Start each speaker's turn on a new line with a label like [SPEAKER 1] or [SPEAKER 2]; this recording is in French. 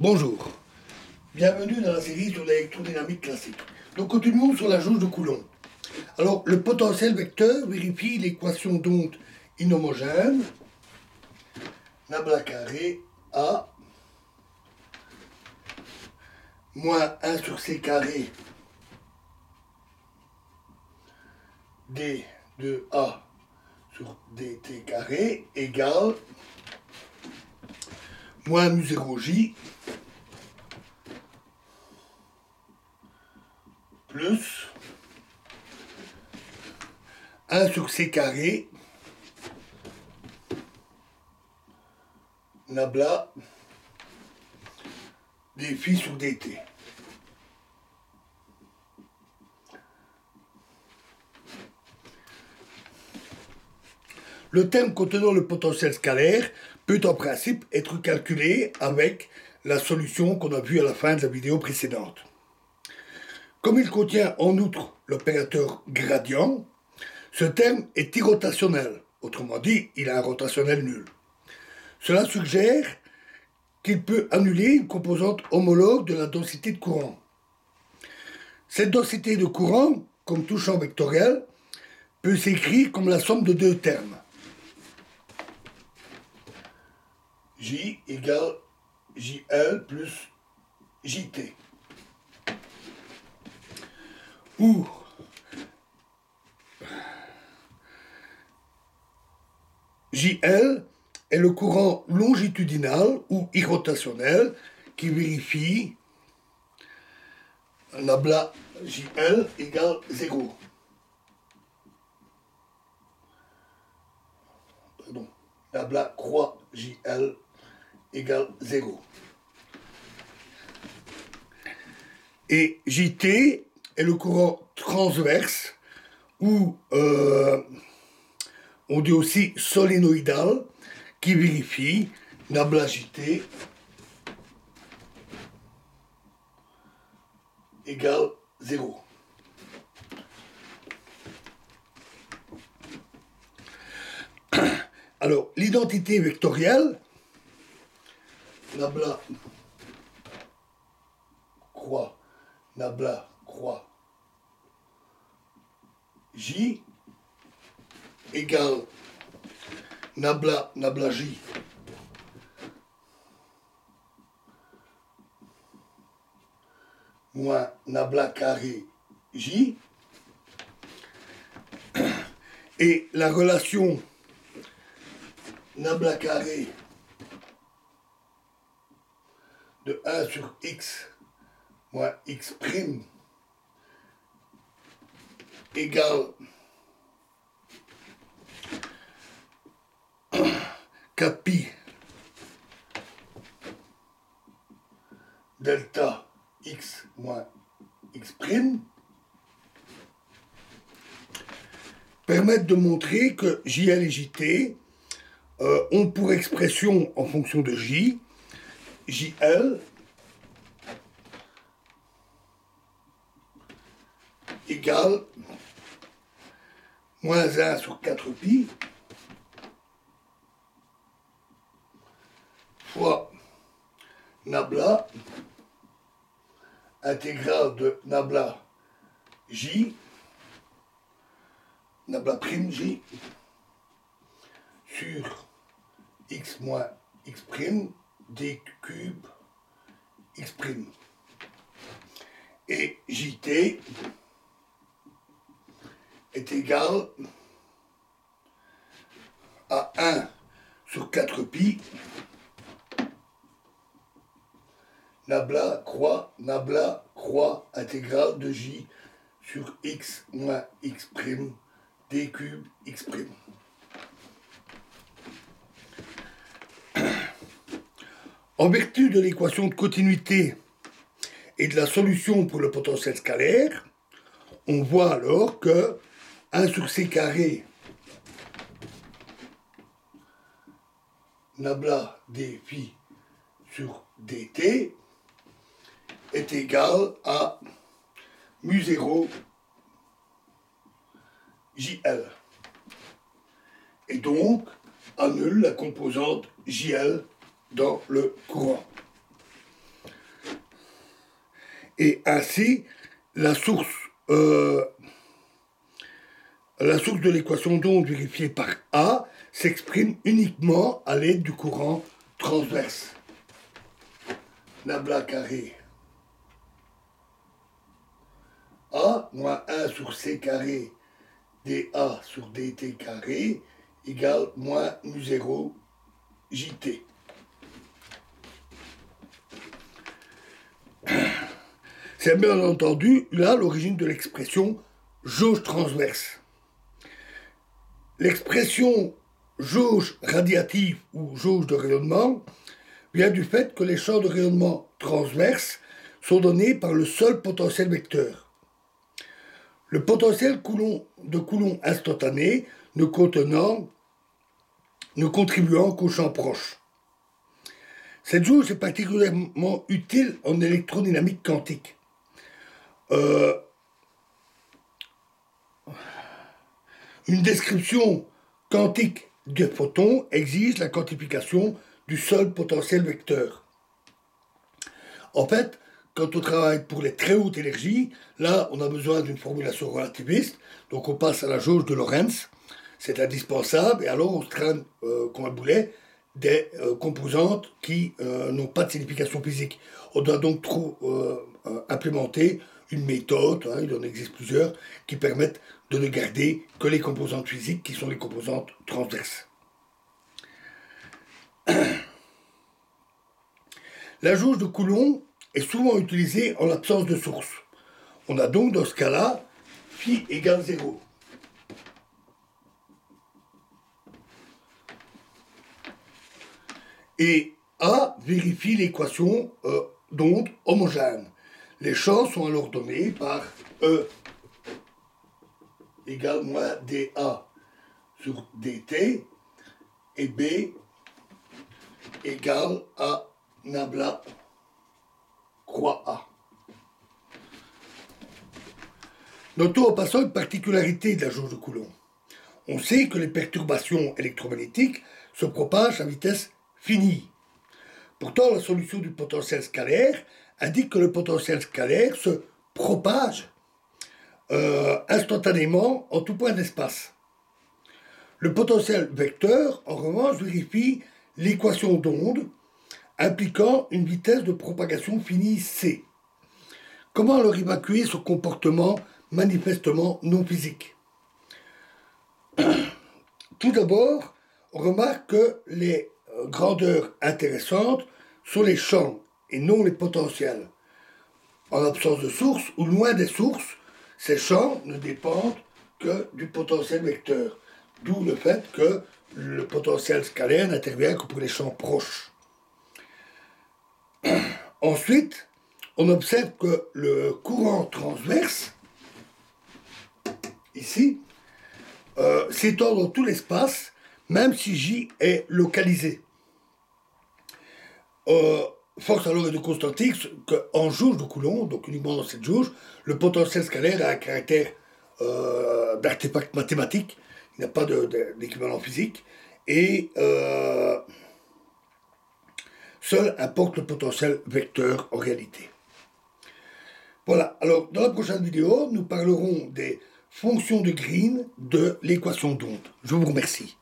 [SPEAKER 1] Bonjour, bienvenue dans la série sur l'électrodynamique classique. Donc continuons sur la jauge de Coulomb. Alors le potentiel vecteur vérifie l'équation d'onde inhomogène, nabla carré A moins 1 sur C carré D de A sur dt carré égale moins mu 0 J plus 1 sur C carré nabla des phi sur dt. Le terme contenant le potentiel scalaire peut en principe être calculé avec la solution qu'on a vue à la fin de la vidéo précédente. Comme il contient en outre l'opérateur gradient, ce terme est irrotationnel, autrement dit, il a un rotationnel nul. Cela suggère qu'il peut annuler une composante homologue de la densité de courant. Cette densité de courant, comme tout champ vectoriel, peut s'écrire comme la somme de deux termes. J égale JL plus JT. Où JL est le courant longitudinal ou irrotationnel qui vérifie nabla JL égale 0. Pardon, nabla croix JL égale 0. Et JT est le courant transverse ou on dit aussi solénoïdal qui vérifie nabla JT égale 0. Alors, l'identité vectorielle, nabla croix, nabla croix, J égale nabla J moins nabla carré J, et la relation nabla carré de 1 sur x moins x prime égale pi delta x moins x prime permettent de montrer que JL et JT ont pour expression en fonction de J, JL égale moins 1 sur 4 pi fois nabla intégrale de nabla J, nabla prime J sur x moins x prime d cube x prime. Et JT est égal à 1 sur 4 pi nabla croix intégrale de J sur x moins x prime d cube x prime. En vertu de l'équation de continuité et de la solution pour le potentiel scalaire, on voit alors que 1 sur c carré nabla d phi sur dt est égal à mu 0 JL. Et donc annule la composante JL dans le courant. Et ainsi, la source de l'équation d'onde vérifiée par A s'exprime uniquement à l'aide du courant transverse. Nabla carré A moins 1 sur C carré dA sur dt carré égale moins mu0 jt. C'est bien entendu là l'origine de l'expression jauge transverse. L'expression jauge radiative ou jauge de rayonnement vient du fait que les champs de rayonnement transverses sont donnés par le seul potentiel vecteur. Le potentiel de Coulomb instantané ne contribuant qu'au champ proche. Cette jauge est particulièrement utile en électrodynamique quantique. Une description quantique des photons exige la quantification du seul potentiel vecteur. En fait, quand on travaille pour les très hautes énergies, là, on a besoin d'une formulation relativiste, donc on passe à la jauge de Lorentz, c'est indispensable, et alors on se traîne, comme un boulet, des composantes qui n'ont pas de signification physique. On doit donc implémenter une méthode, il en existe plusieurs, qui permettent de ne garder que les composantes physiques, qui sont les composantes transverses. La jauge de Coulomb est souvent utilisée en l'absence de source. On a donc dans ce cas-là phi égale 0. Et A vérifie l'équation d'onde homogène. Les champs sont alors donnés par E égale moins dA sur dt et B égale à nabla croix A. Notons en passant une particularité de la jauge de Coulomb. On sait que les perturbations électromagnétiques se propagent à vitesse finie. Pourtant, la solution du potentiel scalaire indique que le potentiel scalaire se propage instantanément en tout point d'espace. Le potentiel vecteur, en revanche, vérifie l'équation d'onde impliquant une vitesse de propagation finie c. Comment alors évacuer ce comportement manifestement non physique? Tout d'abord, on remarque que les grandeurs intéressantes sont les champs et non les potentiels. En absence de source ou loin des sources, ces champs ne dépendent que du potentiel vecteur. D'où le fait que le potentiel scalaire n'intervient que pour les champs proches. Ensuite, on observe que le courant transverse, ici, s'étend dans tout l'espace, même si J est localisé. Force alors est de constater qu'en jauge de Coulomb, donc uniquement dans cette jauge, le potentiel scalaire a un caractère d'artefact mathématique, il n'y a pas d'équivalent physique, et seul importe le potentiel vecteur en réalité. Voilà, alors dans la prochaine vidéo, nous parlerons des fonctions de Green de l'équation d'onde. Je vous remercie.